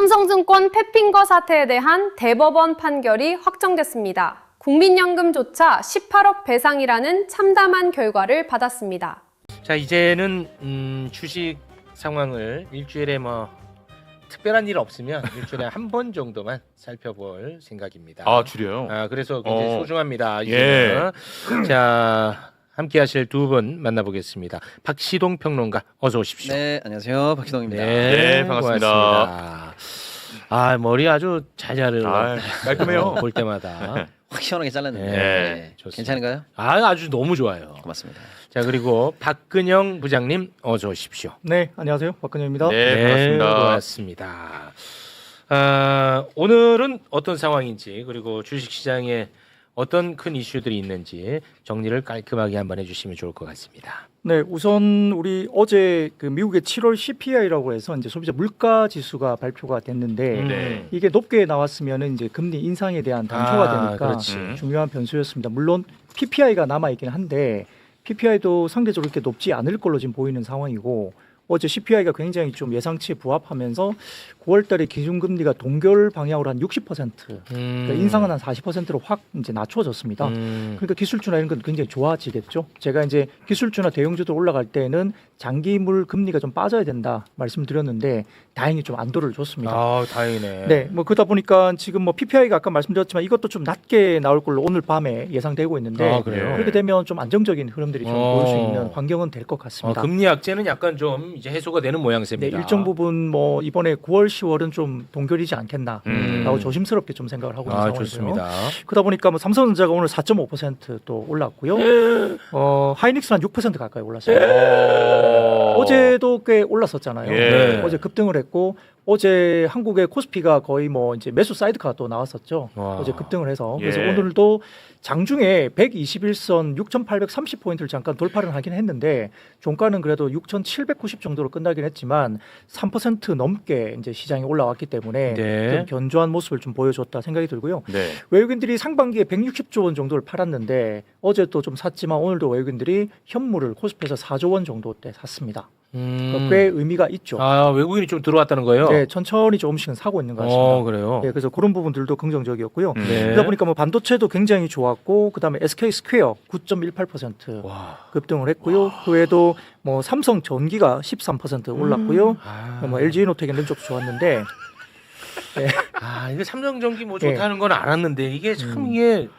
삼성증권 펫핑거 사태에 대한 대법원 판결이 확정됐습니다. 국민연금조차 18억 배상이라는 참담한 결과를 받았습니다. 자, 이제는 주식 상황을 일주일에 특별한 일 없으면 일주일에 한 번 정도만 살펴볼 생각입니다. 아, 줄여요? 그래서 굉장히 소중합니다. 예. 자, 함께하실 두 분 만나보겠습니다. 박시동 평론가 어서 오십시오. 네, 안녕하세요. 박시동입니다. 네, 반갑습니다. 고맙습니다. 머리 아주 잘 자르고 깔끔해요. 볼 때마다. 확 시원하게 잘랐는데 네, 괜찮은가요? 아주 너무 좋아요. 고맙습니다. 자, 그리고 박근영 부장님 어서 오십시오. 네, 안녕하세요. 박근영입니다. 네, 반갑습니다. 오늘은 어떤 상황인지 그리고 주식시장에 어떤 큰 이슈들이 있는지 정리를 깔끔하게 한번 해주시면 좋을 것 같습니다. 네, 우선 우리 어제 그 미국의 7월 CPI라고 해서 이제 소비자 물가 지수가 발표가 됐는데 네. 이게 높게 나왔으면 이제 금리 인상에 대한 단초가 되니까 그렇지. 중요한 변수였습니다. 물론 PPI가 남아 있긴 한데 PPI도 상대적으로 이렇게 높지 않을 걸로 지금 보이는 상황이고 어제 CPI가 굉장히 좀 예상치에 부합하면서 9월달에 기준금리가 동결 방향으로 한 60%, 그러니까 인상은 한 40%로 확 이제 낮춰졌습니다. 그러니까 기술주나 이런 건 굉장히 좋아지겠죠. 제가 이제 기술주나 대형주들 올라갈 때는 장기물 금리가 좀 빠져야 된다 말씀드렸는데 다행히 좀 안도를 줬습니다. 다행이네. 네, 그러다 보니까 지금 PPI가 아까 말씀드렸지만 이것도 좀 낮게 나올 걸로 오늘 밤에 예상되고 있는데 그래요? 그렇게 되면 좀 안정적인 흐름들이 좀 보일 수 있는 환경은 될 것 같습니다. 금리 악재는 약간 좀 이제 해소가 되는 네, 모양새입니다. 일정 부분 이번에 9월, 10월은 좀 동결이지 않겠나라고 조심스럽게 좀 생각을 하고 있는 상황이고요. 좋습니다. 그러다 보니까 삼성전자가 오늘 4.5%또 올랐고요. 하이닉스는 한 6% 가까이 올랐어요. 어제도 꽤 올랐었잖아요. 예. 어제 급등을 했고 어제 한국의 코스피가 거의 이제 매수 사이드카가 또 나왔었죠. 어제 급등을 해서 그래서 예. 오늘도 장중에 121선 6,830포인트를 잠깐 돌파를 하긴 했는데 종가는 그래도 6,790 정도로 끝나긴 했지만 3% 넘게 이제 시장이 올라왔기 때문에 좀 견조한 모습을 좀 보여줬다 생각이 들고요. 네. 외국인들이 상반기에 160조 원 정도를 팔았는데 어제 또 좀 샀지만 오늘도 외국인들이 현물을 코스피에서 4조 원 정도 때 샀습니다. 꽤 의미가 있죠. 외국인이 좀 들어왔다는 거예요? 네, 천천히 조금씩은 사고 있는 것 같습니다. 그래요? 네, 그래서 그런 부분들도 긍정적이었고요. 네. 그러다 보니까 반도체도 굉장히 좋았고, 그다음에 SK 스퀘어 9.18% 급등을 했고요. 그 외에도 삼성 전기가 13% 올랐고요. LG 이노텍 이런 쪽도 좋았는데. 네. 이게 삼성전기 좋다는 건 알았는데 이게 참 이게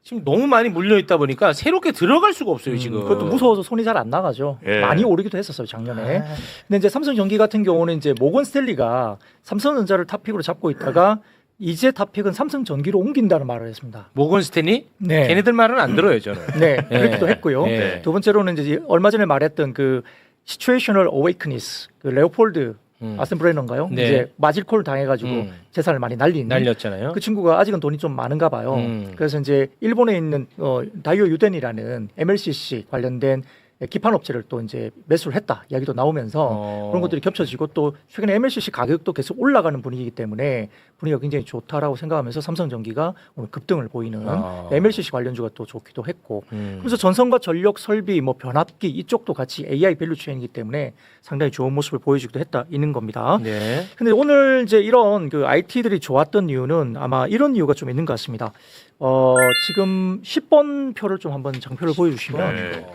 지금 너무 많이 몰려 있다 보니까 새롭게 들어갈 수가 없어요 지금. 그것도 무서워서 손이 잘 안 나가죠. 예. 많이 오르기도 했었어요 작년에. 근데 이제 삼성전기 같은 경우는 이제 모건 스탠리가 삼성전자를 탑픽으로 잡고 있다가 이제 탑픽은 삼성전기로 옮긴다는 말을 했습니다. 모건 스탠리? 네. 걔네들 말은 안 들어요 저는. 네, 그렇기도 했고요. 네. 두 번째로는 이제 얼마 전에 말했던 그 시츄에이셔널 어웨이크니스, 그 레오폴드 아센브레너인가요? 네. 이제 마질콜 당해가지고 재산을 많이 날렸잖아요. 그 친구가 아직은 돈이 좀 많은가 봐요. 그래서 이제 일본에 있는 다이오 유덴이라는 MLCC 관련된 기판 업체를 또 이제 매수를 했다 이야기도 나오면서 그런 것들이 겹쳐지고 또 최근에 MLCC 가격도 계속 올라가는 분위기이기 때문에 분위기가 굉장히 좋다라고 생각하면서 삼성전기가 오늘 급등을 보이는 MLCC 관련주가 또 좋기도 했고 그래서 전선과 전력 설비 변압기 이쪽도 같이 AI 밸류 체인이기 때문에 상당히 좋은 모습을 보여주기도 했다 있는 겁니다. 네. 근데 오늘 이제 이런 그 IT들이 좋았던 이유는 아마 이런 이유가 좀 있는 것 같습니다. 지금 10번 표를 좀 한번 장표를 보여주시면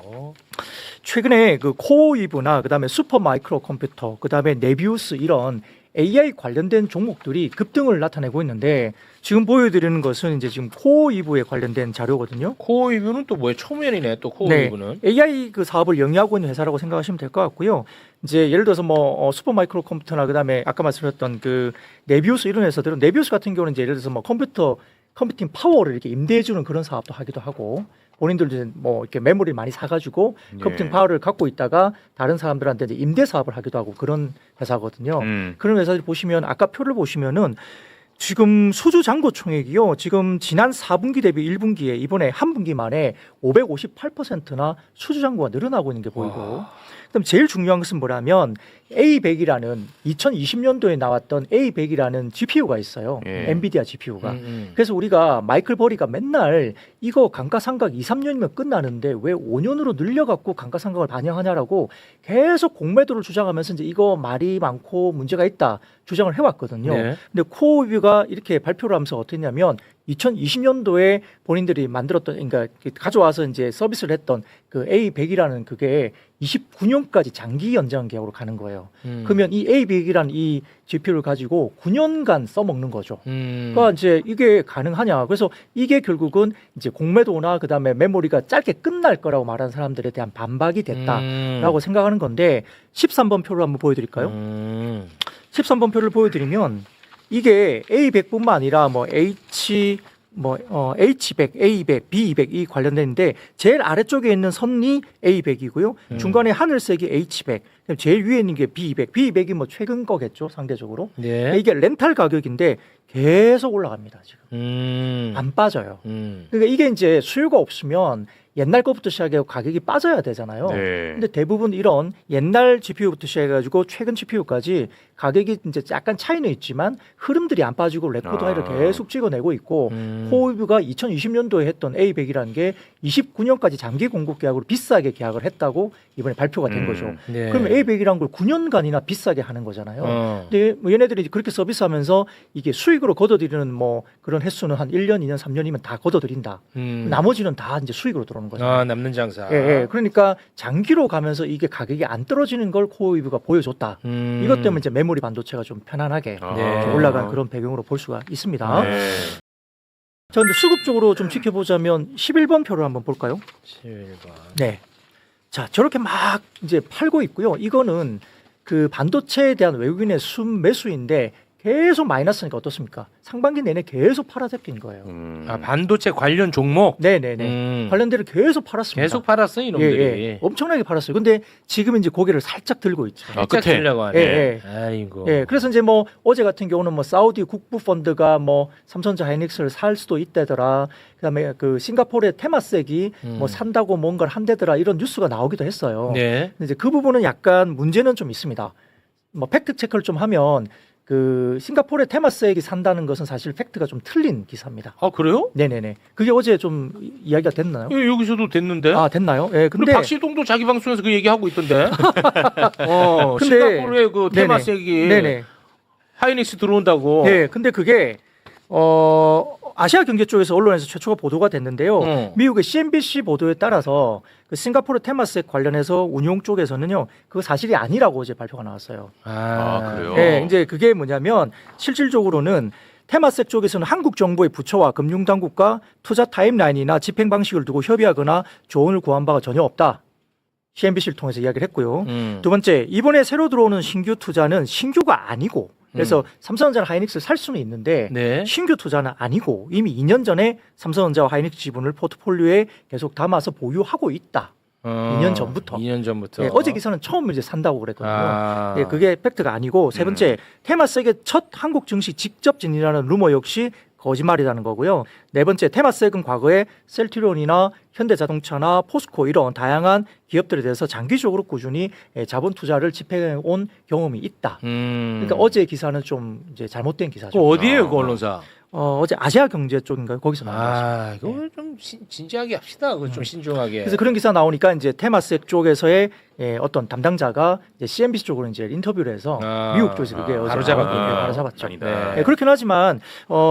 최근에 그 코어웨이브나 그다음에 슈퍼 마이크로 컴퓨터 그다음에 네비우스 이런 AI 관련된 종목들이 급등을 나타내고 있는데 지금 보여드리는 것은 이제 지금 코어웨이브에 관련된 자료거든요. 코어웨이브는 또 뭐예요? 초면이네 또 코어웨이브는. 네, AI 그 사업을 영위하고 있는 회사라고 생각하시면 될 것 같고요. 이제 예를 들어서 슈퍼 마이크로 컴퓨터나 그다음에 아까 말씀드렸던 그 네비우스 이런 회사들은 네비우스 같은 경우는 이제 예를 들어서 컴퓨팅 파워를 이렇게 임대해주는 그런 사업도 하기도 하고 본인들도 이렇게 메모리를 많이 사가지고 컴퓨팅 파워를 갖고 있다가 다른 사람들한테 이제 임대 사업을 하기도 하고 그런 회사거든요. 그런 회사들 보시면 아까 표를 보시면은 지금 수주 잔고 총액이요. 지금 지난 4분기 대비 1분기에 이번에 한 분기 만에 558%나 수주 잔고가 늘어나고 있는 게 보이고 그다음 제일 중요한 것은 뭐냐면 A100이라는 2020년도에 나왔던 A100이라는 GPU가 있어요. 예. 엔비디아 GPU가. 그래서 우리가 마이클 버리가 맨날 이거 감가상각 2, 3년이면 끝나는데 왜 5년으로 늘려갖고 감가상각을 반영하냐라고 계속 공매도를 주장하면서 이제 이거 말이 많고 문제가 있다 주장을 해왔거든요. 네. 근데 코어위뷰가 이렇게 발표를 하면서 어떻게 했냐면 2020년도에 본인들이 만들었던, 그러니까 가져와서 이제 서비스를 했던 그 A100이라는 그게 29년까지 장기 연장 계약으로 가는 거예요. 그러면 이 A100이라는 이 GPU를 가지고 9년간 써먹는 거죠. 그러니까 이제 이게 가능하냐. 그래서 이게 결국은 이제 공매도나 그다음에 메모리가 짧게 끝날 거라고 말하는 사람들에 대한 반박이 됐다라고 생각하는 건데 13번 표를 한번 보여드릴까요? 13번 표를 보여드리면 이게 A100뿐만 아니라 뭐 H100, A200, B200 이 관련되는데 제일 아래쪽에 있는 선이 A100이고요. 중간에 하늘색이 H100, 제일 위에 있는 게 B200. B200이 뭐 최근 거겠죠, 상대적으로. 네. 이게 렌탈 가격인데 계속 올라갑니다, 지금. 안 빠져요. 그러니까 이게 이제 수요가 없으면 옛날 것부터 시작해서 가격이 빠져야 되잖아요. 네. 근데 대부분 이런 옛날 GPU부터 시작해가지고 최근 GPU까지 가격이 이제 약간 차이는 있지만 흐름들이 안 빠지고 레코드 하이를 계속 찍어내고 있고 코어위뷰가 2020년도에 했던 A100이라는 게 29년까지 장기 공급 계약으로 비싸게 계약을 했다고 이번에 발표가 된 거죠. 네. 그러면 A100이라는 걸 9년간이나 비싸게 하는 거잖아요. 근데 뭐 얘네들이 그렇게 서비스하면서 이게 수익으로 걷어들이는 뭐 그런 횟수는 한 1년, 2년, 3년이면 다 걷어들인다. 나머지는 다 이제 수익으로 들어오는 거죠. 아, 남는 장사. 예, 예. 그러니까 장기로 가면서 이게 가격이 안 떨어지는 걸 코어위뷰가 보여줬다. 이것 때문에 이제 메모리 반도체가 좀 편안하게 네. 올라간 그런 배경으로 볼 수가 있습니다. 네. 자, 근데 수급적으로 좀 지켜보자면 11번 표를 한번 볼까요? 7번. 네. 자, 저렇게 막 이제 팔고 있고요. 이거는 그 반도체에 대한 외국인의 순매수인데 계속 마이너스니까 어떻습니까? 상반기 내내 계속 팔아잡힌 거예요. 아, 반도체 관련 종목. 네네네. 관련대를 계속 팔았습니다. 계속 팔았어 이놈들이. 예, 예. 엄청나게 팔았어요. 근데 지금 이제 고개를 살짝 들고 있죠. 아, 살짝 끝에. 들려고 하네. 예, 예. 아이고. 예, 그래서 이제 뭐 어제 같은 경우는 뭐 사우디 국부 펀드가 뭐 삼성전자 하이닉스를 살 수도 있다더라. 그다음에 그 싱가포르의 테마섹이 뭐 산다고 뭔가를 한대더라 이런 뉴스가 나오기도 했어요. 네. 근데 이제 그 부분은 약간 문제는 좀 있습니다. 뭐 팩트 체크를 좀 하면 그 싱가포르의 테마섹이 산다는 것은 사실 팩트가 좀 틀린 기사입니다. 아, 그래요? 네네네. 그게 어제 좀 이야기가 됐나요? 예, 여기서도 됐는데. 아, 됐나요? 예, 근데 근데 박시동도 자기 방송에서 그 얘기하고 있던데. 근데- 싱가포르의 그 테마섹이 네네. 하이닉스 들어온다고. 네, 근데 그게 아시아 경제 쪽에서 언론에서 최초가 보도가 됐는데요. 미국의 CNBC 보도에 따라서 그 싱가포르 테마섹 관련해서 운용 쪽에서는요, 그거 사실이 아니라고 어제 발표가 나왔어요. 아, 그래요? 네, 이제 그게 뭐냐면 실질적으로는 테마섹 쪽에서는 한국 정부의 부처와 금융당국과 투자 타임라인이나 집행 방식을 두고 협의하거나 조언을 구한 바가 전혀 없다. CNBC를 통해서 이야기를 했고요. 두 번째, 이번에 새로 들어오는 신규 투자는 신규가 아니고 그래서 삼성전자 하이닉스를 살 수는 있는데 네. 신규 투자는 아니고 이미 2년 전에 삼성전자와 하이닉스 지분을 포트폴리오에 계속 담아서 보유하고 있다. 2년 전부터. 2년 전부터. 예, 어제 기사는 처음 이제 산다고 그랬거든요. 아. 예, 그게 팩트가 아니고 세 번째, 테마섹의 첫 한국 증시 직접 진입이라는 루머 역시 거짓말이라는 거고요. 네 번째, 테마섹은 과거에 셀트리온이나 현대자동차나 포스코 이런 다양한 기업들에 대해서 장기적으로 꾸준히 자본 투자를 집행해 온 경험이 있다. 그러니까 어제 기사는 좀 이제 잘못된 기사죠. 그 어디에요, 그 언론사? 어제 아시아 경제 쪽인가요? 거기서 나온 거죠. 아, 이거 좀 진지하게 합시다. 그거 좀 신중하게. 그래서 그런 기사 나오니까 이제 테마섹 쪽에서의 어떤 담당자가 이제 CNBC 쪽으로 이제 인터뷰를 해서 아, 미국 쪽에서 그게 어제 바로 잡았군요. 바로 잡았죠. 아니다. 네, 그렇긴 하지만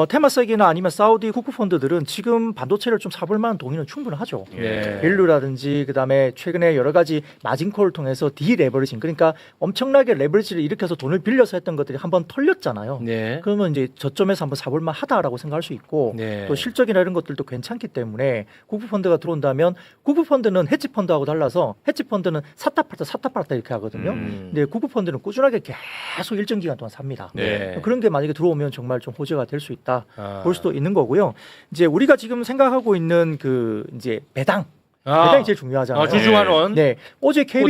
테마섹이나 아니면 사우디 국부 펀드들은 지금 반도체를 좀 사볼 만한 돈이는 충분하죠. 네. 밸류라든지 그다음에 최근에 여러 가지 마진콜을 통해서 디레버리징, 그러니까 엄청나게 레버리지를 일으켜서 돈을 빌려서 했던 것들이 한번 털렸잖아요. 네. 그러면 이제 저점에서 한번 사볼 만하다라고 생각할 수 있고 네. 또 실적이나 이런 것들도 괜찮기 때문에 국부 펀드가 들어온다면 국부 펀드는 헤지 펀드하고 달라서 헤지 펀드는 샀다 팔았다 이렇게 하거든요. 근데 국부 펀드는 꾸준하게 계속 일정 기간 동안 삽니다. 네. 그런 게 만약에 들어오면 정말 좀 호재가 될 수 있다 아. 볼 수도 있는 거고요. 이제 우리가 지금 생각하고 있는 그 이제 배당이 제일 중요하잖아요. 주주환원. 네, 어제 어떻게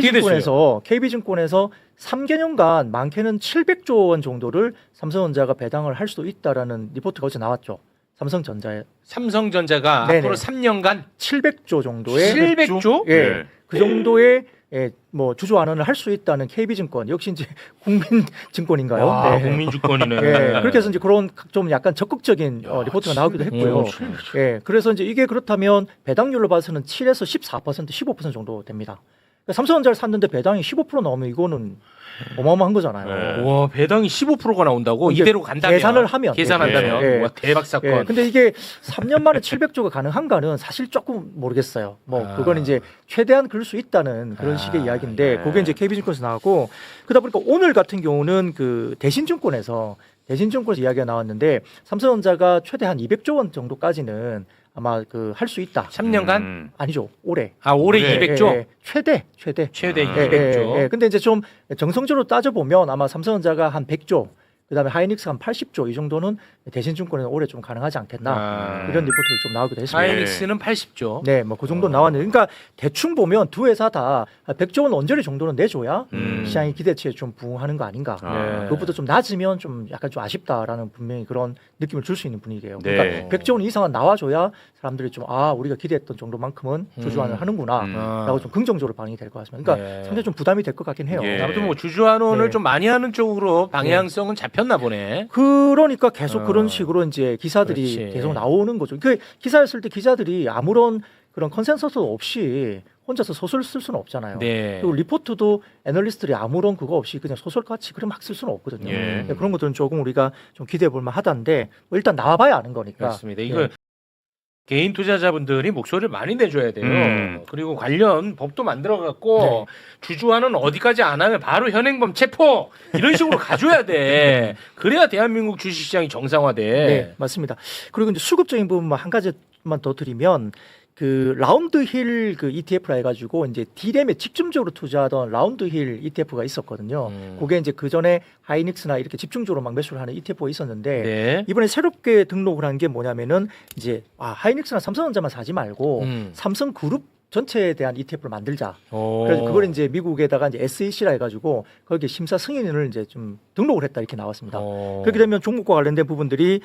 KB증권에서 3개년간 많게는 700조 원 정도를 삼성전자가 배당을 할 수도 있다라는 리포트가 어제 나왔죠. 삼성전자에 삼성전자가 네네. 앞으로 3년간 700조 정도의 700조? 예, 네. 그 정도의 뭐 주주환원을 할 수 있다는 KB증권 역시 이제 국민증권인가요? 와, 네. 국민주권이네. 예, 그렇게 해서 이제 그런 좀 약간 적극적인 리포트가 나오기도 했고요. 예, 그래서 이제 이게 그렇다면 배당률로 봐서는 7에서 14%, 15% 정도 됩니다. 그러니까 삼성전자를 샀는데 배당이 15% 나오면 이거는 어마어마한 거잖아요. 네. 와, 배당이 15%가 나온다고? 이제 이대로 간다면? 계산을 하면. 계산한다면? 예, 예. 와, 대박 사건. 예, 근데 이게 3년 만에 700조가 가능한가는 사실 조금 모르겠어요. 뭐 아. 그건 이제 최대한 그럴 수 있다는 그런 식의 이야기인데 네. 그게 이제 KB증권에서 나왔고 그러다 보니까 오늘 같은 경우는 그 대신증권에서 이야기가 나왔는데 삼성전자가 최대 한 200조 원 정도까지는 아마 그 할 수 있다. 3년간? 아니죠. 올해. 아, 올해 네. 200조? 예, 예. 최대. 최대 예, 200조. 예. 근데 이제 좀 정성적으로 따져보면 아마 삼성전자가 한 100조, 그다음에 하이닉스가 한 80조 이 정도는 대신증권에는 올해 좀 가능하지 않겠나 아. 이런 리포트를 좀 나오기도 했습니다. 하이닉스는 80조. 네, 뭐 그 정도 나왔는데, 그러니까 대충 보면 두 회사 다 100조 원 언저리 정도는 내줘야 시장이 기대치에 좀 부응하는 거 아닌가. 아. 그것보다 좀 낮으면 좀 약간 좀 아쉽다라는 분명히 그런 느낌을 줄 수 있는 분위기예요. 네. 그러니까 100조 원 이상은 나와줘야 사람들이 좀 우리가 기대했던 정도만큼은 주주환원을 하는구나라고 좀 긍정적으로 반응이 될 것 같습니다. 그러니까 네. 상당히 좀 부담이 될 것 같긴 해요. 예. 아무튼 뭐 주주환원을 네. 좀 많이 하는 쪽으로 방향성은 잡혔나 보네. 그러니까 계속 그런 식으로 이제 기사들이 그렇지. 계속 나오는 거죠. 그 기사였을 때 기자들이 아무런 그런 컨센서스 없이 혼자서 소설 쓸 수는 없잖아요. 네. 그리고 리포트도 애널리스트들이 아무런 그거 없이 그냥 소설같이 그냥 막 쓸 수는 없거든요. 예. 네, 그런 것들은 조금 우리가 좀 기대해 볼 만하다는데 뭐 일단 나와봐야 아는 거니까. 그렇습니다. 이거 개인 투자자분들이 목소리를 많이 내줘야 돼요. 그리고 관련 법도 만들어갖고 네. 주주환원 어디까지 안 하면 바로 현행범 체포 이런 식으로 가줘야 돼. 그래야 대한민국 주식시장이 정상화돼. 네, 맞습니다. 그리고 이제 수급적인 부분만 한 가지만 더 드리면 그 라운드 힐 그 ETF라 해가지고 이제 D램에 집중적으로 투자하던 라운드 힐 ETF가 있었거든요. 그게 이제 그 전에 하이닉스나 이렇게 집중적으로 막 매수를 하는 ETF가 있었는데 네. 이번에 새롭게 등록을 한 게 뭐냐면은 이제 하이닉스나 삼성전자만 사지 말고 삼성그룹 전체에 대한 ETF를 만들자. 그래서 그걸 이제 미국에다가 이제 SEC라 해가지고 거기에 심사 승인을 이제 좀 등록을 했다 이렇게 나왔습니다. 그렇게 되면 종목과 관련된 부분들이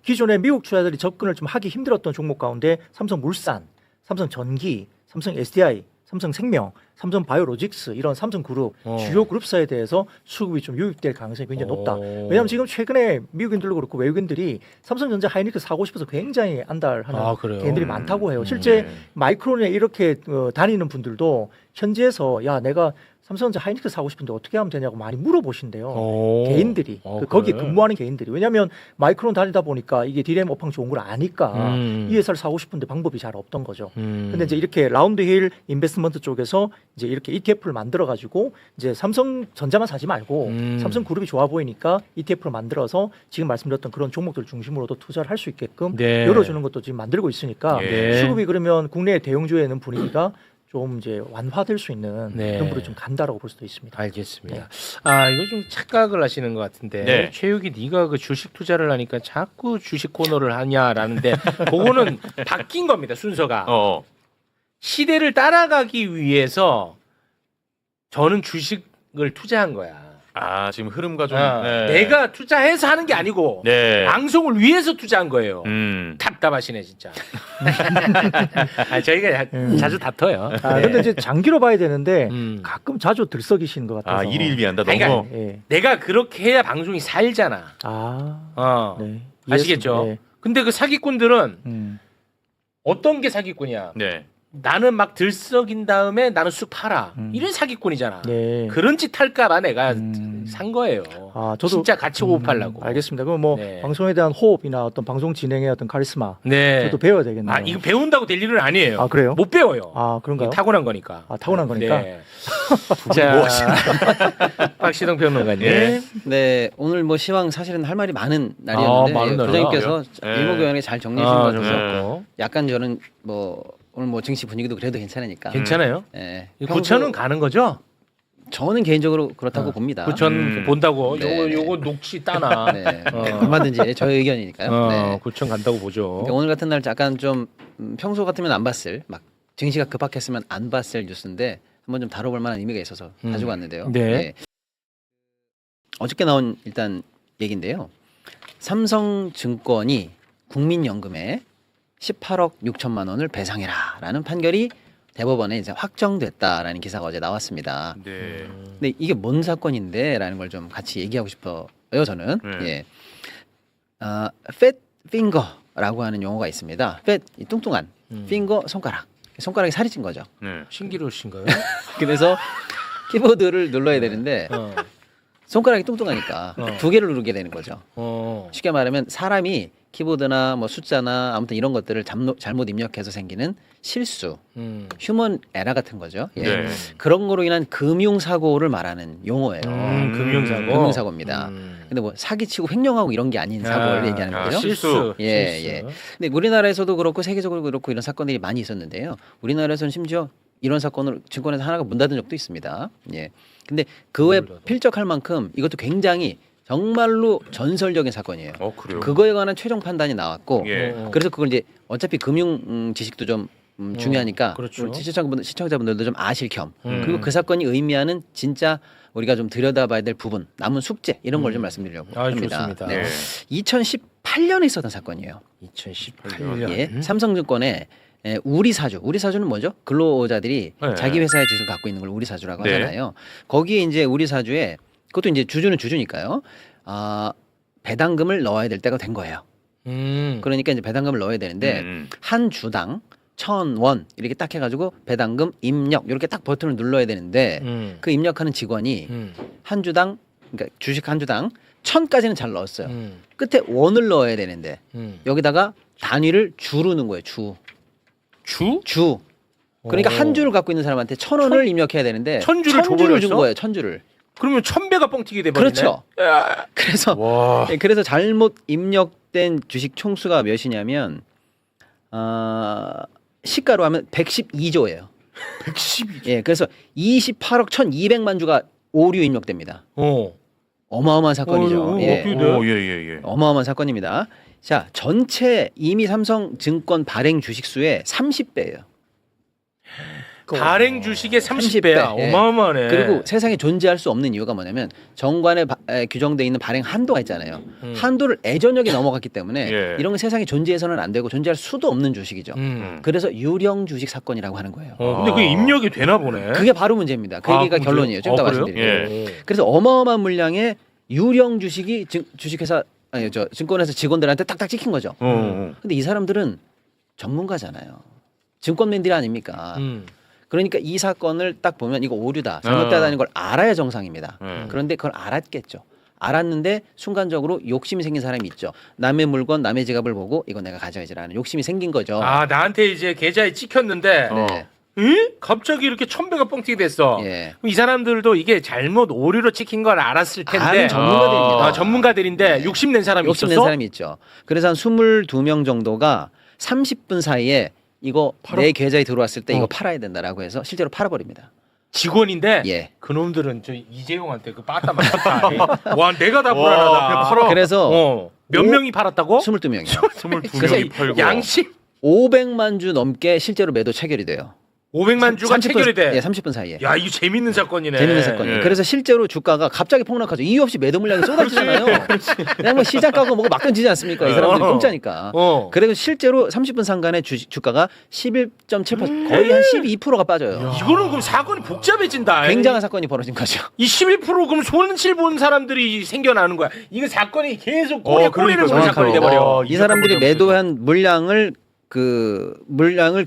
기존에 미국 투자자들이 접근을 좀 하기 힘들었던 종목 가운데 삼성물산, 삼성전기, 삼성 SDI, 삼성생명, 삼성바이오로직스 이런 삼성그룹 주요 그룹사에 대해서 수급이 좀 유입될 가능성이 굉장히 높다. 왜냐하면 지금 최근에 미국인들도 그렇고 외국인들이 삼성전자 하이닉스 사고 싶어서 굉장히 안달하는 그래요? 개인들이 많다고 해요. 실제 마이크론에 이렇게 다니는 분들도 현지에서 야 내가 삼성전자 하이닉스 사고 싶은데 어떻게 하면 되냐고 많이 물어보신대요. 개인들이 거기 그래? 근무하는 개인들이 왜냐하면 마이크론 다니다 보니까 이게 디램 업황 좋은 걸 아니까 이 회사를 사고 싶은데 방법이 잘 없던 거죠. 근데 이제 이렇게 라운드 힐 인베스트먼트 쪽에서 이제 이렇게 ETF를 만들어 가지고 이제 삼성전자만 사지 말고 삼성그룹이 좋아 보이니까 ETF를 만들어서 지금 말씀드렸던 그런 종목들 중심으로도 투자를 할 수 있게끔 네. 열어주는 것도 지금 만들고 있으니까 네. 수급이 그러면 국내 대형주에는 분위기가 좀 이제 완화될 수 있는 네. 그런 부분이 좀 간다라고 볼 수도 있습니다. 알겠습니다. 이거 좀 착각을 하시는 것 같은데 네. 최욱이 네가 그 주식 투자를 하니까 자꾸 주식 코너를 하냐라는데 그거는 바뀐 겁니다. 순서가 시대를 따라가기 위해서 저는 주식을 투자한 거야. 지금 흐름과 좀 내가 투자해서 하는 게 아니고 네. 방송을 위해서 투자한 거예요. 음. 답답하시네 진짜. 저희가 자주 다퉈요. 근데 이제 장기로 봐야 되는데 음. 가끔 자주 들썩이시는 것 같아서. 일일비한다 너무. 그러니까 예. 내가 그렇게 해야 방송이 살잖아. 네. 아시겠죠? 이해했습니다. 네. 근데 그 사기꾼들은 음. 어떤 게 사기꾼이야? 네. 나는 막 들썩인 다음에 나는 쑥 팔아. 음. 이런 사기꾼이잖아. 네. 그런 짓 할까봐 내가 음. 산 거예요. 저도 진짜 가치 호흡하려고. 알겠습니다. 그럼 뭐 네. 방송에 대한 호흡이나 어떤 방송 진행의 어떤 카리스마 네. 저도 배워야 되겠네요. 이거 배운다고 될 일은 아니에요. 그래요? 못 배워요. 그런가요? 타고난 거니까. 타고난 거니까. 네. 자, 박시동 평론가님. 예. 네, 오늘 뭐 시황 사실은 할 말이 많은 날이었는데 많은 날이요? 부장님께서 네. 일목요연하게 잘 정리해 주신 것 같아서 좋았고. 약간 저는 뭐 오늘 뭐 증시 분위기도 그래도 괜찮으니까. 괜찮아요? 예. 구천은 가는 거죠? 저는 개인적으로 그렇다고 봅니다. 구천 본다고. 네. 요거 녹취 따나. 네. 얼마든지 저의 의견이니까요. 네. 구천 간다고 보죠. 그러니까 오늘 같은 날 약간 좀 평소 같으면 안 봤을 막 증시가 급박했으면 안 봤을 뉴스인데 한번 좀 다뤄볼 만한 의미가 있어서 가지고 왔는데요. 네. 어저께 나온 일단 얘기인데요. 삼성증권이 국민연금에 18억 6천만 원을 배상해라라는 판결이 대법원에 이제 확정됐다라는 기사가 어제 나왔습니다. 네. 근데 이게 뭔 사건인데라는 걸 좀 같이 얘기하고 싶어요. 저는 예, fat finger라고 하는 용어가 있습니다. fat 이 뚱뚱한, finger 손가락에 살이 찐 거죠. 네. 신기루신가요? 그래서 키보드를 눌러야 되는데 어. 손가락이 뚱뚱하니까 두 개를 누르게 되는 거죠. 쉽게 말하면 사람이 키보드나 뭐 숫자나 아무튼 이런 것들을 잘못 입력해서 생기는 실수, 휴먼 에러 같은 거죠. 예. 네. 그런 거로 인한 금융 사고를 말하는 용어예요. 금융사고. 금융사고입니다. 근데 뭐 사기치고 횡령하고 이런 게 아닌 사고를 얘기하는 거죠. 실수. 예, 실수. 예. 근데 우리나라에서도 그렇고 세계적으로 그렇고 이런 사건들이 많이 있었는데요. 우리나라에서는 심지어 이런 사건으로 증권회사 하나가 문 닫은 적도 있습니다. 예. 근데 그에 필적할 만큼 이것도 굉장히 정말로 전설적인 사건이에요. 그래요. 그거에 관한 최종 판단이 나왔고, 예. 그래서 그걸 이제 어차피 금융 지식도 좀 중요하니까 그렇죠. 시청자분들도 좀 아실 겸 그리고 그 사건이 의미하는 진짜 우리가 좀 들여다봐야 될 부분, 남은 숙제 이런 걸 좀 말씀드리려고 합니다. 좋습니다. 네. 네. 2018년에 있었던 사건이에요. 2018년. 예, 삼성증권의 우리 사주는 뭐죠? 근로자들이 네. 자기 회사의 주식을 갖고 있는 걸 우리 사주라고 네. 하잖아요. 거기에 이제 우리 사주에 그것도 이제 주주는 주주니까요. 배당금을 넣어야 될 때가 된 거예요. 그러니까 이제 배당금을 넣어야 되는데 한 주당 1,000원 이렇게 딱 해가지고 배당금 입력 이렇게 딱 버튼을 눌러야 되는데 그 입력하는 직원이 한 주당 그러니까 주식 한 주당 1,000까지는 잘 넣었어요. 끝에 원을 넣어야 되는데 여기다가 단위를 주로 넣은 거예요. 주. 그러니까 한 주를 갖고 있는 사람한테 1,000원을 입력해야 되는데 1,000주를 1,000주를 준 줘버렸어? 거예요. 1,000주를. 그러면 1,000배가 뻥튀기 돼버리네. 그렇죠. 그래서 와. 그래서 잘못 입력된 주식 총수가 몇이냐면 시가로 하면 112조예요. 112. 예, 그래서 28억 1,200만 주가 오류 입력됩니다. 어마어마한 사건이죠. 예. 예. 어마어마한 사건입니다. 자, 전체 이미 삼성증권 발행 주식 수의 30배예요. 발행 주식의 30배야. 30배. 예. 어마어마하네. 그리고 세상에 존재할 수 없는 이유가 뭐냐면 정관에 규정돼 있는 발행 한도가 있잖아요. 한도를 애저녁에 넘어갔기 때문에 예. 이런 건 세상에 존재해서는 안 되고 존재할 수도 없는 주식이죠. 그래서 유령 주식 사건이라고 하는 거예요. 근데 그게 입력이 되나 보네. 그게 바로 문제입니다. 그 얘기가 결론이에요. 좀 이따 그래요? 말씀드릴게요. 그래서 어마어마한 물량의 유령 주식이 주식회사 증권회사 직원들한테 딱딱 찍힌 거죠. 근데 이 사람들은 전문가잖아요. 증권맨들이 아닙니까? 그러니까 이 사건을 딱 보면 이거 오류다, 잘못되다는 걸 알아야 정상입니다. 그런데 그걸 알았겠죠. 알았는데 순간적으로 욕심이 생긴 사람이 있죠. 남의 물건, 남의 지갑을 보고 이거 내가 가져야지라는 욕심이 생긴 거죠. 나한테 이제 계좌에 찍혔는데 네. 갑자기 이렇게 1,000배가 뻥튀기 됐어. 예. 그럼 이 사람들도 이게 잘못 오류로 찍힌 걸 알았을 텐데. 아는 전문가들입니다. 전문가들인데 욕심낸 사람이 욕심낸 있었어? 사람이 있죠. 그래서 한 22명 정도가 30분 사이에 이거 내 계좌에 들어왔을 때 이거 팔아야 된다라고 해서 실제로 팔아버립니다. 직원인데 예. 그놈들은 저 이재용한테 그 빠따 맞았다. 와 내가 다 불안하다. 그래서 몇 명이 팔았다고? 22명이요. 22명이 팔고. 양심 500만 주 넘게 실제로 매도 체결이 돼요. 500만 주가 체결이 돼. 예, 30분 사이에. 야 이거 재밌는 사건이네. 재밌는 사건이에요. 그래서 실제로 주가가 갑자기 폭락하죠. 이유 없이 매도 물량이 쏟아지잖아요. 그냥 뭐 시장 가고 뭐고 막 던지지 않습니까? 이 사람들이 공짜니까. 그래서 실제로 30분 상간에 주가가 11.7% 거의 한 12%가 빠져요. 이거는 그럼 사건이 복잡해진다. 굉장한 사건이 벌어진 거죠. 이 11% 그럼 손실 본 사람들이 생겨나는 거야. 이거 사건이 계속 꼬리를 보는 사건이 돼버려. 이 사람들이 매도한 물량을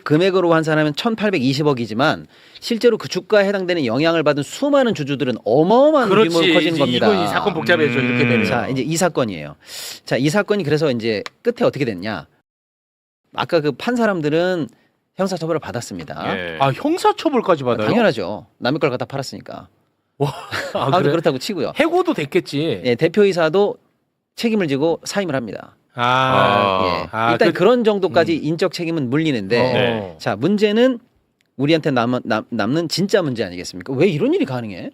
금액으로 환산하면 1,820억이지만 실제로 그 주가에 해당되는 영향을 받은 수많은 주주들은 어마어마한 규모로 커지는 겁니다. 이건 이 사건 복잡해져 이렇게 되면. 자, 이제 이 사건이에요. 자, 이 사건이 그래서 이제 끝에 어떻게 됐냐? 아까 그 판 사람들은 형사처벌을 받았습니다. 예. 형사처벌까지 받아요? 당연하죠. 남의 걸 갖다 팔았으니까. 그래? 그렇다고 치고요. 해고도 됐겠지. 예, 대표이사도 책임을 지고 사임을 합니다. 아, 일단 그런 정도까지 인적 책임은 물리는데 네. 자 문제는 우리한테 남는 진짜 문제 아니겠습니까? 왜 이런 일이 가능해?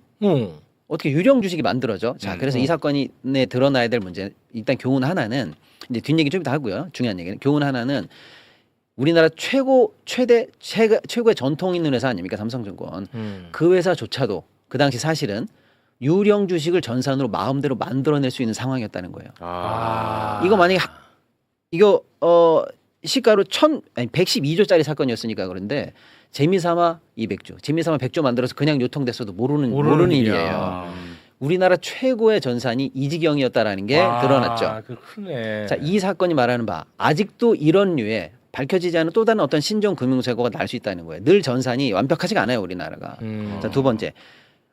어떻게 유령 주식이 만들어져? 자 그래서 이 사건에 드러나야 될 문제 일단 교훈 하나는 이제 뒷얘기 좀 이따 하고요. 중요한 얘기는 교훈 하나는 우리나라 최고의 전통 있는 회사 아닙니까? 삼성증권. 그 회사조차도 그 당시 사실은 유령 주식을 전산으로 마음대로 만들어낼 수 있는 상황이었다는 거예요. 이거 만약에 시가로 112조짜리 사건이었으니까 그런데 재미삼아 200조, 재미삼아 100조 만들어서 그냥 유통됐어도 모르는 일이에요. 우리나라 최고의 전산이 이 지경이었다라는 게 드러났죠. 그 크네. 자, 이 사건이 말하는 바 아직도 이런 류의 밝혀지지 않은 또 다른 어떤 신종 금융사고가 날 수 있다는 거예요. 늘 전산이 완벽하지가 않아요, 우리나라가. 자, 두 번째.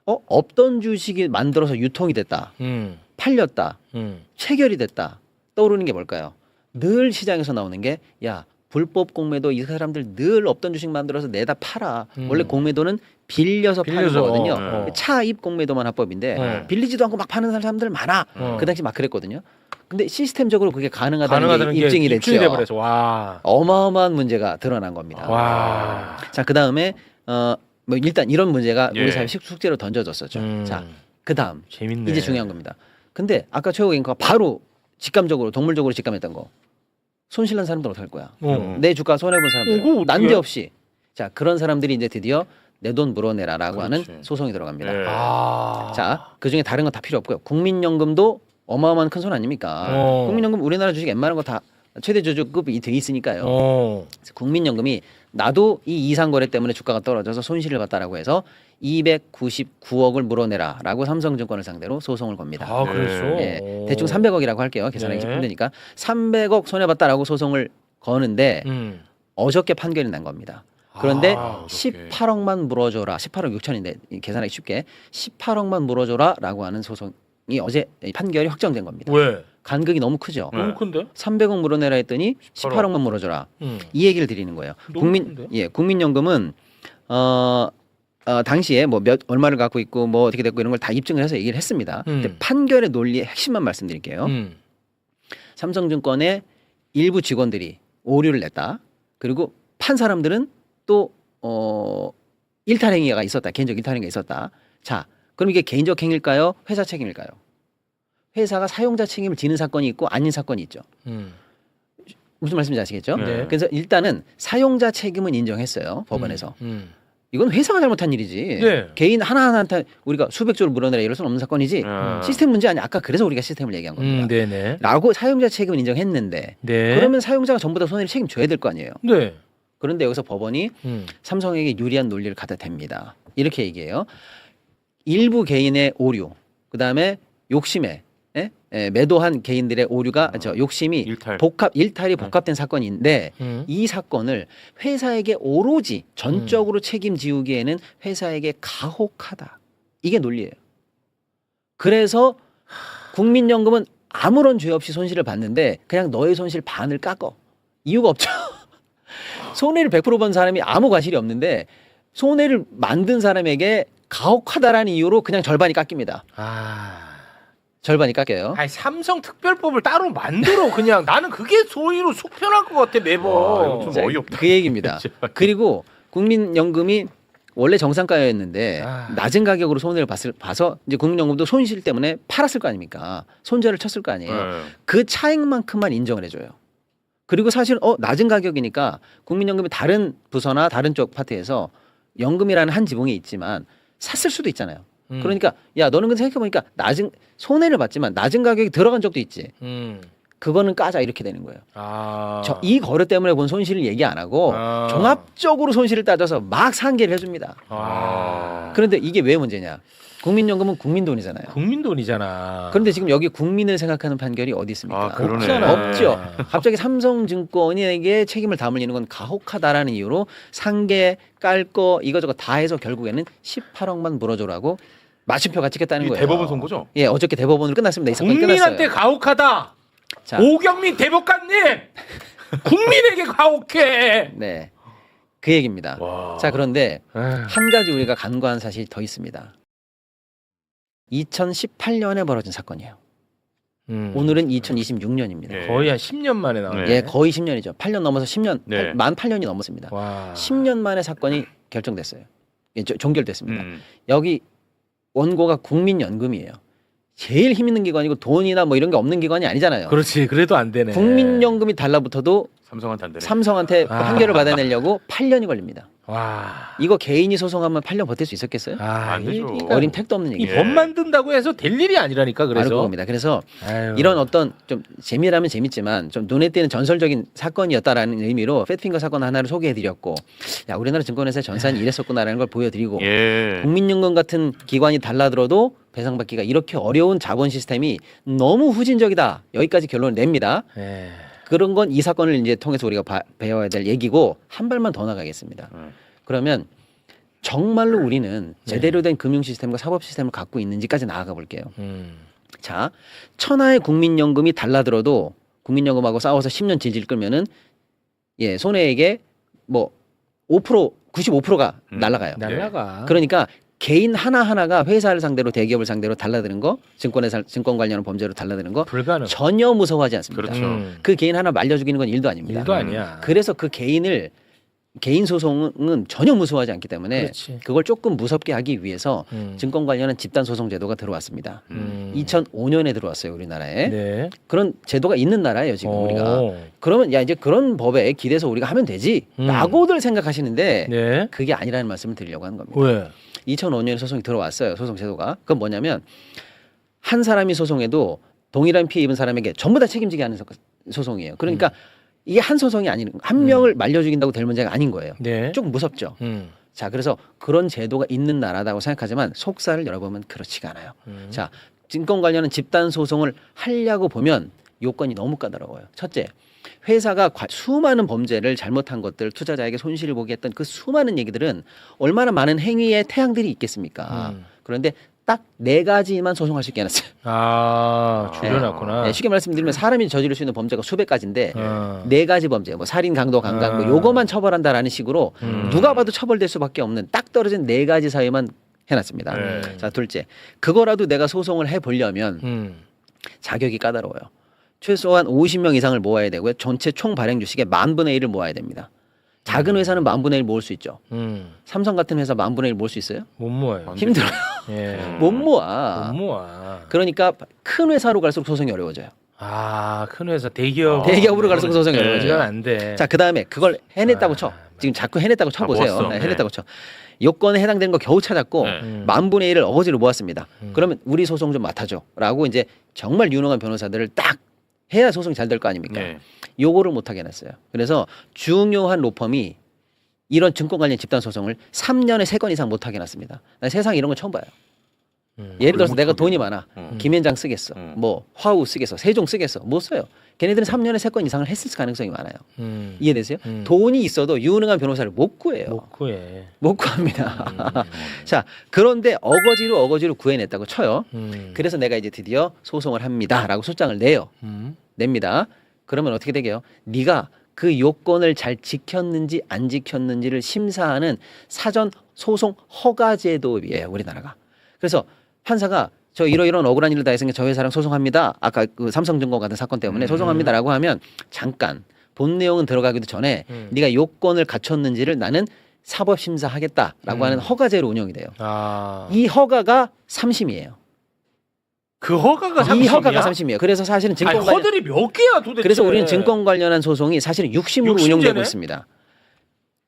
없던 주식이 만들어서 유통이 됐다. 팔렸다. 체결이 됐다. 떠오르는 게 뭘까요? 늘 시장에서 나오는 게 야, 불법 공매도 이 사람들 늘 없던 주식 만들어서 내다 팔아. 원래 공매도는 빌려서 파는 거거든요. 차입 공매도만 합법인데 빌리지도 않고 막 파는 사람들 많아. 그 당시 막 그랬거든요. 근데 시스템적으로 그게 가능하다는 게 입증이 됐죠. 돼버려서. 와. 어마어마한 문제가 드러난 겁니다. 와. 자, 그다음에 뭐 일단 이런 문제가 예. 우리 사회 숙제로 던져졌었죠. 자, 그다음 재밌네. 이제 중요한 겁니다. 근데 아까 최고 앵커가 바로 직감적으로 동물적으로 직감했던 거. 손실난 사람들 어떡할 거야? 내 주가 손해본 사람들 난데없이 자, 그런 사람들이 이제 드디어 내 돈 물어내라라고 하는 소송이 들어갑니다. 네. 자, 그중에 다른 건 다 필요 없고요. 국민연금도 어마어마한 큰 손 아닙니까? 국민연금 우리나라 주식 웬만한 거 다 최대 주주급이 돼 있으니까요. 그래서 국민연금이 나도 이 이상거래 때문에 주가가 떨어져서 손실을 봤다라고 해서 299억을 물어내라라고 삼성증권을 상대로 소송을 겁니다. 아, 그랬어. 예, 대충 300억이라고 할게요. 계산하기 힘드니까 300억 손해봤다라고 소송을 거는데 어저께 판결이 난 겁니다. 그런데 어저께. 18억만 물어줘라. 18억 6천인데 계산하기 쉽게 18억만 물어줘라라고 하는 소송이 어제 판결이 확정된 겁니다. 왜? 간극이 너무 크죠. 너무 큰데? 300억 물어내라 했더니 18억만 물어줘라. 이 얘기를 드리는 거예요. 국민연금은 당시에 뭐 얼마를 갖고 있고 뭐 어떻게 됐고 이런 걸 다 입증을 해서 얘기를 했습니다. 근데 판결의 논리의 핵심만 말씀드릴게요. 삼성증권의 일부 직원들이 오류를 냈다. 그리고 판 사람들은 또 일탈 행위가 있었다. 개인적 일탈 행위가 있었다. 자, 그럼 이게 개인적 행위일까요? 회사 책임일까요? 회사가 사용자 책임을 지는 사건이 있고 아닌 사건이 있죠. 무슨 말씀인지 아시겠죠? 네. 그래서 일단은 사용자 책임은 인정했어요. 법원에서. 이건 회사가 잘못한 일이지. 네. 개인 하나하나한테 우리가 수백 조를 물어내라 이럴 수는 없는 사건이지. 시스템 문제 아니야. 아까 그래서 우리가 시스템을 얘기한 겁니다. 네네. 라고 사용자 책임은 인정했는데 네. 그러면 사용자가 전부 다 손해를 책임져야 될 거 아니에요. 네. 그런데 여기서 법원이 삼성에게 유리한 논리를 갖다 댑니다. 이렇게 얘기해요. 일부 개인의 오류, 그 다음에 욕심에 매도한 개인들의 오류가 욕심이 일탈이 복합된 사건인데 이 사건을 회사에게 오로지 전적으로 책임지우기에는 회사에게 가혹하다. 이게 논리예요. 그래서 국민연금은 아무런 죄 없이 손실을 봤는데 그냥 너의 손실 반을 깎어. 이유가 없죠. 손해를 100% 본 사람이 아무 과실이 없는데 손해를 만든 사람에게 가혹하다라는 이유로 그냥 절반이 깎입니다. 절반이 깎여요. 아니, 삼성 특별법을 따로 만들어 그냥. 나는 그게 소위로 속편할 것 같아 매번. 좀 어이없다. 그 얘기입니다. 그리고 국민연금이 원래 정상가였는데 낮은 가격으로 손해를 봐서 이제 국민연금도 손실 때문에 팔았을 거 아닙니까? 손절을 쳤을 거 아니에요. 그 차액만큼만 인정을 해줘요. 그리고 사실 낮은 가격이니까 국민연금이 다른 부서나 다른 쪽 파트에서 연금이라는 한 지붕이 있지만 샀을 수도 있잖아요. 그러니까 야 너는 근데 생각해보니까 손해를 봤지만 낮은 가격이 들어간 적도 있지. 그거는 까자 이렇게 되는 거예요. 이 거래 때문에 본 손실을 얘기 안 하고 종합적으로 손실을 따져서 막 상계를 해줍니다. 그런데 이게 왜 문제냐? 국민연금은 국민 돈이잖아요. 국민 돈이잖아. 그런데 지금 여기 국민을 생각하는 판결이 어디 있습니까? 그러네. 없죠. 갑자기 삼성증권에게 책임을 다물리는 건 가혹하다라는 이유로 상계, 깔 거 이거저거 다 해서 결국에는 18억만 물어줘라고 마침표가 찍혔다는 거예요. 대법원 선고죠? 예, 어저께 대법원으로 끝났습니다. 이 사건이 국민한테 끝났어요. 가혹하다. 자, 오경민 대법관님, 국민에게 가혹해. 네, 그 얘기입니다. 자, 그런데 한 가지 우리가 간과한 사실이 더 있습니다. 2018년에 벌어진 사건이에요. 오늘은 2026년입니다. 거의 한 10년 만에 나오네. 예, 거의 10년이죠. 8년 넘어서 10년, 네. 만 8년이 넘었습니다. 10년 만에 사건이 결정됐어요. 예, 종결됐습니다. 여기 원고가 국민연금이에요. 제일 힘 있는 기관이고 돈이나 뭐 이런 게 없는 기관이 아니잖아요. 그렇지. 그래도 안 되네. 국민연금이 달라붙어도 삼성한테 안 되네. 삼성한테 판결을 받아내려고 8년이 걸립니다. 와. 이거 개인이 소송하면 8년 버틸 수 있었겠어요? 안 되죠. 그러니까 어린 택도 없는 이 얘기예요. 법 만든다고 해서 될 일이 아니라니까 바로 그래서. 그겁니다. 그래서 아유. 이런 어떤 좀 재미라면 재밌지만 좀 눈에 띄는 전설적인 사건이었다라는 의미로 팻핑거 사건 하나를 소개해드렸고, 야 우리나라 증권회사의 전산이 이랬었구나라는 걸 보여드리고, 예. 국민연금 같은 기관이 달라들어도 배상받기가 이렇게 어려운 자본 시스템이 너무 후진적이다. 여기까지 결론을 냅니다. 예. 그런 건 이 사건을 이제 통해서 우리가 배워야 될 얘기고, 한 발만 더 나가겠습니다. 그러면 정말로 우리는 제대로 된 금융 시스템과 사법 시스템을 갖고 있는지까지 나아가 볼게요. 자, 천하의 국민연금이 달라들어도 국민연금하고 싸워서 10년 질질 끌면은 예, 손해액의 뭐 5%, 95%가 날아가요. 날라가. 그러니까 개인 하나하나가 회사를 상대로 대기업을 상대로 달라드는 거, 증권회사 증권 관련 범죄로 달라드는 거 불가능. 전혀 무서워하지 않습니다. 그렇죠. 그 개인 하나 말려 죽이는 건 일도 아닙니다. 일도 아니야. 그래서 그 개인 소송은 전혀 무서워하지 않기 때문에 그렇지. 그걸 조금 무섭게 하기 위해서 증권 관련한 집단 소송 제도가 들어왔습니다. 2005년에 들어왔어요, 우리나라에. 네. 그런 제도가 있는 나라예요, 지금 우리가. 오. 그러면 야 이제 그런 법에 기대서 우리가 하면 되지라고들 생각하시는데 네. 그게 아니라는 말씀을 드리려고 하는 겁니다. 왜? 2005년에 소송이 들어왔어요. 소송 제도가. 그건 뭐냐면 한 사람이 소송해도 동일한 피해 입은 사람에게 전부 다 책임지게 하는 소송이에요. 그러니까 이게 한 소송이 아닌 한 명을 말려 죽인다고 될 문제가 아닌 거예요. 네. 좀 무섭죠. 자, 그래서 그런 제도가 있는 나라다고 생각하지만 속살을 열어보면 그렇지가 않아요. 자, 증권 관련한 집단 소송을 하려고 보면 요건이 너무 까다로워요. 첫째, 회사가 수많은 범죄를 잘못한 것들, 투자자에게 손실을 보게 했던 그 수많은 얘기들은 얼마나 많은 행위의 태양들이 있겠습니까? 그런데 딱 4가지만 소송할 수 있게 해놨어요. 아, 줄여놨구나. 네, 쉽게 말씀드리면 사람이 저지를 수 있는 범죄가 수백 가지인데 어. 4가지 범죄, 뭐 살인, 강도, 강간, 뭐 요거만 처벌한다라는 식으로 누가 봐도 처벌될 수밖에 없는 딱 떨어진 4가지 사유만 해놨습니다. 네. 자, 둘째, 그거라도 내가 소송을 해보려면 자격이 까다로워요. 최소한 50명 이상을 모아야 되고요. 전체 총 발행 주식의 10,000분의 1을 모아야 됩니다. 작은 회사는 10,000분의 1 모을 수 있죠. 삼성 같은 회사 10,000분의 1 모을 수 있어요? 못 모아요. 힘들어요. 예. 못 모아. 못 모아. 그러니까 큰 회사로 갈수록 소송이 어려워져요. 아, 큰 회사 대기업. 대기업으로 갈수록 소송이 네. 어려워져요. 이건 안 돼. 자, 그다음에 그걸 해냈다고 아, 쳐. 지금 자꾸 해냈다고 쳐보세요. 모았어. 네, 해냈다고 쳐. 요건에 해당되는 거 겨우 찾았고 네. 10,000분의 1을 어거지로 모았습니다. 그러면 우리 소송 좀 맡아줘라고 이제 정말 유능한 변호사들을 딱 해야 소송이 잘 될 거 아닙니까? 네. 요거를 못하게 해놨어요. 그래서 중요한 로펌이 이런 증권 관련 집단 소송을 3년에 3건 이상 못하게 해놨습니다. 나 세상에 이런 거 처음 봐요. 예를 들어서 내가 돈이 많아. 김현장 쓰겠어. 뭐 화우 쓰겠어. 세종 쓰겠어. 못 써요. 걔네들은 3년에 3건 이상을 했을 가능성이 많아요. 이해되세요? 돈이 있어도 유능한 변호사를 못 구해요. 못 구해. 못 구합니다. 자, 그런데 어거지로 구해냈다고 쳐요. 그래서 내가 이제 드디어 소송을 합니다라고 소장을 내요. 냅니다. 그러면 어떻게 되게요? 네가 그 요건을 잘 지켰는지 안 지켰는지를 심사하는 사전 소송 허가 제도예요, 우리나라가. 그래서 판사가 저 이런 억울한 일을 다 했으니까 저 회사랑 소송합니다. 아까 그 삼성증권 같은 사건 때문에 소송합니다라고 하면 잠깐 본 내용은 들어가기도 전에 네가 요건을 갖췄는지를 나는 사법 심사하겠다라고 하는 허가제로 운영이 돼요. 아. 이 허가가 3심이에요. 그 허가가 이 3심이야? 허가가 3심이에요. 그래서 사실은 증권 아니, 관련 허들이 몇 개야 도대체? 그래서 우리는 증권 관련한 소송이 사실은 6심으로 6심제네? 운영되고 있습니다.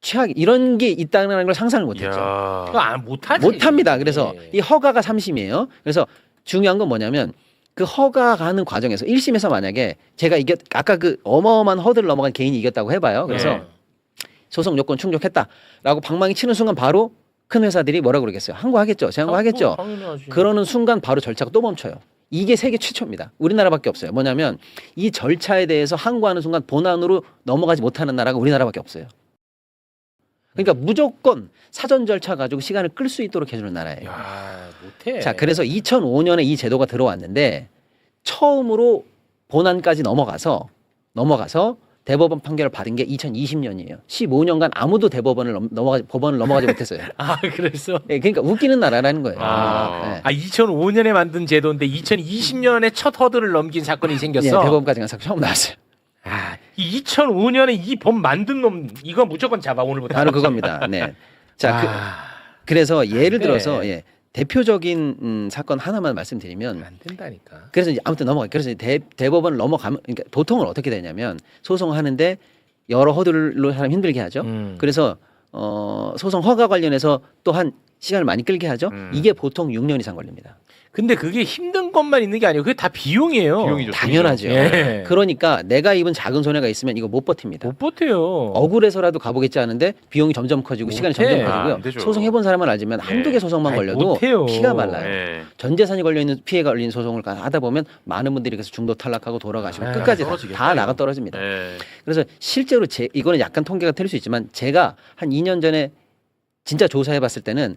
최악 이런 게 있다는 걸 상상을 못했죠. 이야. 그거 안 못하지. 못합니다. 그래서 예. 이 허가가 3심이에요. 그래서 중요한 건 뭐냐면 그 허가하는 과정에서 1심에서 만약에 제가 아까 그 어마어마한 허들을 넘어간 개인이 이겼다고 해봐요. 그래서 네. 소송 요건 충족했다라고 방망이 치는 순간 바로 큰 회사들이 뭐라 그러겠어요? 항고하겠죠. 재항고하겠죠. 당연하지. 그러는 순간 바로 절차가 또 멈춰요. 이게 세계 최초입니다. 우리나라밖에 없어요. 뭐냐면 이 절차에 대해서 항고하는 순간 본안으로 넘어가지 못하는 나라가 우리나라밖에 없어요. 그러니까 무조건 사전 절차 가지고 시간을 끌 수 있도록 해주는 나라예요. 야, 못해. 자, 그래서 2005년에 이 제도가 들어왔는데 처음으로 본안까지 넘어가서 대법원 판결을 받은 게 2020년이에요. 15년간 아무도 대법원을 법원을 넘어가지 못했어요. 아, 그래서 네, 그러니까 웃기는 나라라는 거예요. 아. 네. 2005년에 만든 제도인데 2020년에 첫 허들을 넘긴 사건이 생겼어. 네, 대법원까지 간 사건 처음 나왔어요. 아, 이 2005년에 이 법 만든 놈 이거 무조건 잡아 오늘부터. 바로 그겁니다. 네. 자, 그래서 예를 들어서 대표적인 사건 하나만 말씀드리면 안 된다니까. 그래서 이제 아무튼 넘어가요. 그래서 이제 대법원을 넘어가면 그러니까 보통은 어떻게 되냐면 소송하는데 여러 허들로 사람 힘들게 하죠. 그래서 소송 허가 관련해서 또한 시간을 많이 끌게 하죠. 이게 보통 6년 이상 걸립니다. 근데 그게 힘든 것만 있는 게 아니고 그게 다 비용이에요. 비용이죠. 당연하죠. 예. 그러니까 내가 입은 작은 손해가 있으면 이거 못 버팁니다. 못 버텨요. 억울해서라도 가보겠지 하는데 비용이 점점 커지고 못해. 시간이 점점 안 커지고요. 되죠. 소송해본 사람은 알지만 한두 개 소송만 아이, 걸려도 못해요. 피가 말라요. 예. 전 재산이 걸려있는 피해가 걸린 소송을 하다 보면 많은 분들이 그래서 중도 탈락하고 돌아가시고 아유, 끝까지 떨어지겠다, 다 이거. 나가 떨어집니다. 예. 그래서 실제로 이거는 약간 통계가 틀릴 수 있지만 제가 한 2년 전에 진짜 조사해봤을 때는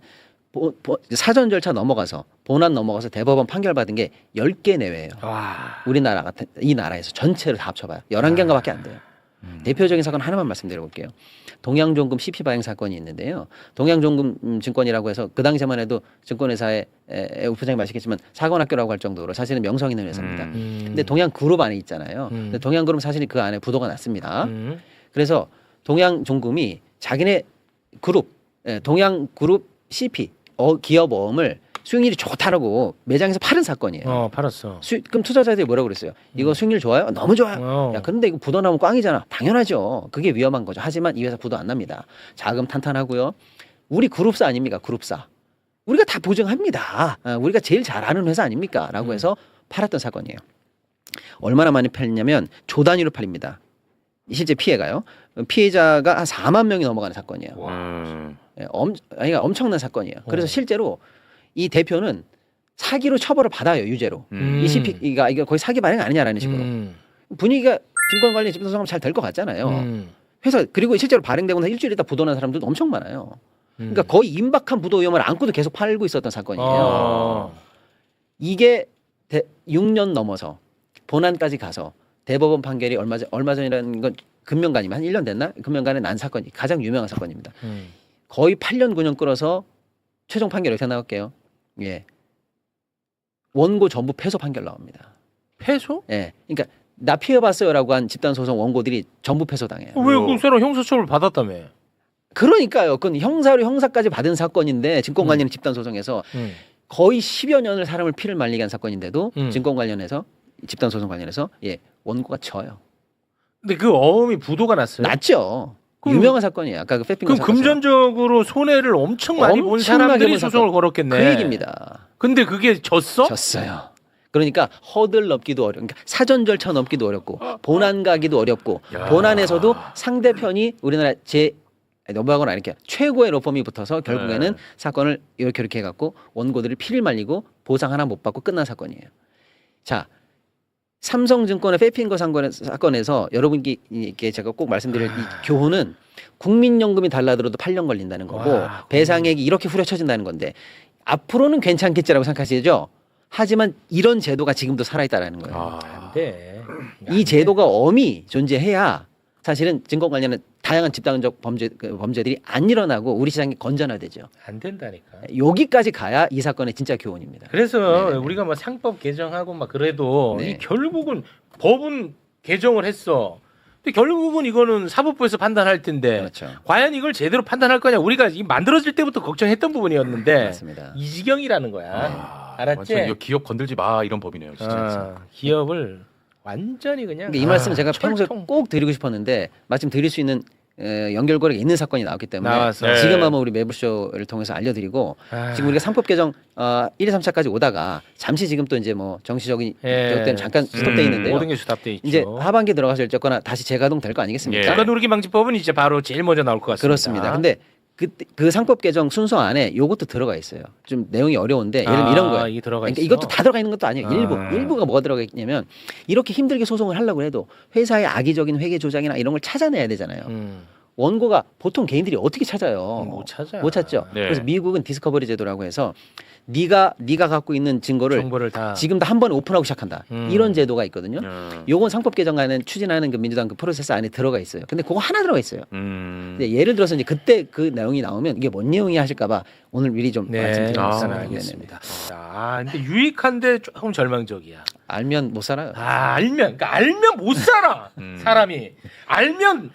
사전 절차 넘어가서 본안 넘어가서 대법원 판결 받은 게 10개 내외예요. 와. 우리나라 같은 이 나라에서 전체를 다 합쳐봐요. 11개인가밖에 안 돼요. 대표적인 사건 하나만 말씀드려 볼게요. 동양종금 CP 발행 사건이 있는데요. 동양종금 증권이라고 해서 그 당시만 해도 증권회사의 부장님 아시겠지만 사관학교라고 할 정도로 사실은 명성 있는 회사입니다. 근데 동양그룹 안에 있잖아요. 근데 동양그룹 사실은 그 안에 부도가 났습니다. 그래서 동양종금이 자기네 그룹, 동양그룹 CP 기업 어음을 수익률이 좋다라고 매장에서 팔은 사건이에요. 팔았어. 그럼 투자자들이 뭐라고 그랬어요? 이거 수익률 좋아요? 너무 좋아요. 야, 그런데 이거 부도 나면 꽝이잖아. 당연하죠. 그게 위험한 거죠. 하지만 이 회사 부도 안 납니다. 자금 탄탄하고요. 우리 그룹사 아닙니까? 그룹사. 우리가 다 보증합니다. 우리가 제일 잘하는 회사 아닙니까? 라고 해서 팔았던 사건이에요. 얼마나 많이 팔렸냐면 조 단위로 팔립니다. 실제 피해가요. 피해자가 한 4만 명이 넘어가는 사건이에요. 그러니까 엄청난 사건이에요. 그래서 실제로 이 대표는 사기로 처벌을 받아요. 유죄로. 이 CP가 이거 거의 사기 발행 아니냐라는 식으로. 분위기가 증권 관련 집단 소송하면 잘 될 것 같잖아요. 회사 그리고 실제로 발행되고 나서 일주일 있다 부도난 사람들도 엄청 많아요. 그러니까 거의 임박한 부도 위험을 안고도 계속 팔고 있었던 사건이에요. 이게 6년 넘어서 본안까지 가서 대법원 판결이 얼마 전이라는 건 금명간이면 한 1년 됐나? 금명간에 난 사건이 가장 유명한 사건입니다. 거의 8년 9년 끌어서 최종 판결 어떻게 나올게요? 예. 원고 전부 패소 판결 나옵니다. 패소? 예. 그러니까 나 피해봤어요라고 한 집단 소송 원고들이 전부 패소당해요. 왜 그 사람 형사처벌 받았다며? 그러니까요. 그건 형사까지 받은 사건인데 증권 관련 집단 소송에서 거의 10여 년을 사람을 피를 말리게 한 사건인데도 증권 관련해서 집단 소송 관련해서 원고가 져요. 근데 그 어음이 부도가 났어요. 났죠. 그럼- 유명한 사건이에요. 아까 그 페핑거 그럼 사건. 금전적으로 손해를 엄청 많이 본 사람들이 본 소송을 사건. 걸었겠네. 그 얘기입니다. 근데 그게 졌어? 졌어요. 그러니까 허들 넘기도 어렵고, 그러니까 사전 절차 넘기도 어렵고, 본안 가기도 어렵고, 본안에서도 상대편이 우리나라 넘어가거나 이렇게 최고의 로펌이 붙어서 결국에는 사건을 이렇게 해갖고 원고들이 피를 말리고 보상 하나 못 받고 끝난 사건이에요. 자, 삼성증권의 페핑거 사건에서 여러분께 제가 꼭 말씀드릴 이 교훈은 국민연금이 달라들어도 8년 걸린다는 거고 와, 배상액이 이렇게 후려쳐진다는 건데 앞으로는 괜찮겠지라고 생각하시죠? 하지만 이런 제도가 지금도 살아있다라는 거예요. 안 돼. 이 제도가 엄히 존재해야 사실은 증권 관련한 다양한 집단적 범죄들이 안 일어나고 우리 시장이 건전화되죠. 안 된다니까. 여기까지 가야 이 사건의 진짜 교훈입니다. 그래서 네네네. 우리가 뭐 상법 개정하고 막 그래도 네. 이 결국은 법은 개정을 했어. 근데 결국은 이거는 사법부에서 판단할 텐데 그렇죠. 과연 이걸 제대로 판단할 거냐 우리가 이 만들어질 때부터 걱정했던 부분이었는데 맞습니다. 이 지경이라는 거야. 알았지? 완전 이거 기업 건들지 마 이런 법이네요, 진짜. 기업을 완전히 그냥 근데 이 말씀 은 제가 평소에 철통. 꼭 드리고 싶었는데 마침 드릴 수 있는 연결고리가 있는 사건이 나왔기 때문에 나왔어. 네. 지금 한번 우리 매부쇼를 통해서 알려드리고 지금 우리가 상법 개정 1, 2, 3차까지 오다가 잠시 지금 또 이제 뭐 정치적인 예. 것 때문에 잠깐 스톱돼 있는데요. 모든 게 수답돼 있죠. 이제 하반기 들어가서 어쨌거나 다시 재가동 될 거 아니겠습니까? 예. 주가누르기 방지법은 이제 바로 제일 먼저 나올 것 같습니다. 그렇습니다. 근데 그 상법 개정 순서 안에 요것도 들어가 있어요. 좀 내용이 어려운데 예를 들면 이런 거예요. 이게 들어가 그러니까 있어. 이것도 다 들어가 있는 것도 아니에요. 일부가 뭐가 들어가 있냐면 이렇게 힘들게 소송을 하려고 해도 회사의 악의적인 회계 조작이나 이런 걸 찾아내야 되잖아요. 원고가 보통 개인들이 어떻게 찾아요? 못 찾아. 못 찾죠. 네. 그래서 미국은 디스커버리 제도라고 해서 네가 갖고 있는 증거를 정보를 다 지금 다 한 번에 오픈하고 시작한다. 이런 제도가 있거든요. 요건 상법 개정안에 추진하는 그 민주당 그 프로세스 안에 들어가 있어요. 근데 그거 하나 들어가 있어요. 근데 예를 들어서 이제 그때 그 내용이 나오면 이게 뭔 내용이 하실까봐 오늘 미리 좀 네, 말씀드리겠습니다. 알겠습니다. 근데 유익한데 조금 절망적이야. 알면 못 살아요. 알면 못 살아. 사람이 알면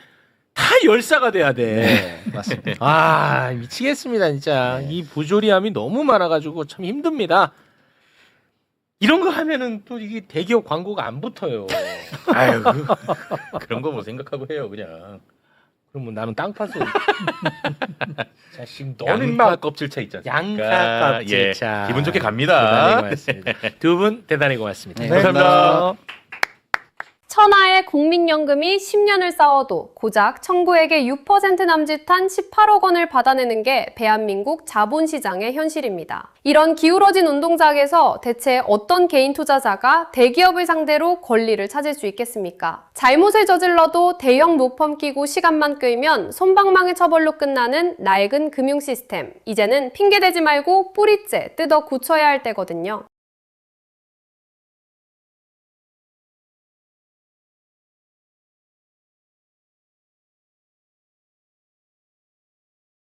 다 열사가 돼야 돼. 맞습니다. 미치겠습니다, 진짜. 이 부조리함이 너무 많아가지고 참 힘듭니다. 이런 거 하면은 또 이게 대기업 광고가 안 붙어요. 아유, 그런 거 뭐 생각하고 해요, 그냥. 그러면 나는 땅 파서 자식 너는 양파 막 껍질차 있잖아. 양파 껍질차. 기분 좋게 대단히 갑니다. 고맙습니다. 두 분 대단히 고맙습니다. 네, 감사합니다. 천하의 국민연금이 10년을 싸워도 고작 청구액의 6% 남짓한 18억 원을 받아내는 게 대한민국 자본시장의 현실입니다. 이런 기울어진 운동장에서 대체 어떤 개인 투자자가 대기업을 상대로 권리를 찾을 수 있겠습니까? 잘못을 저질러도 대형 모펌 끼고 시간만 끌면 솜방망이 처벌로 끝나는 낡은 금융 시스템. 이제는 핑계대지 말고 뿌리째 뜯어 고쳐야 할 때거든요.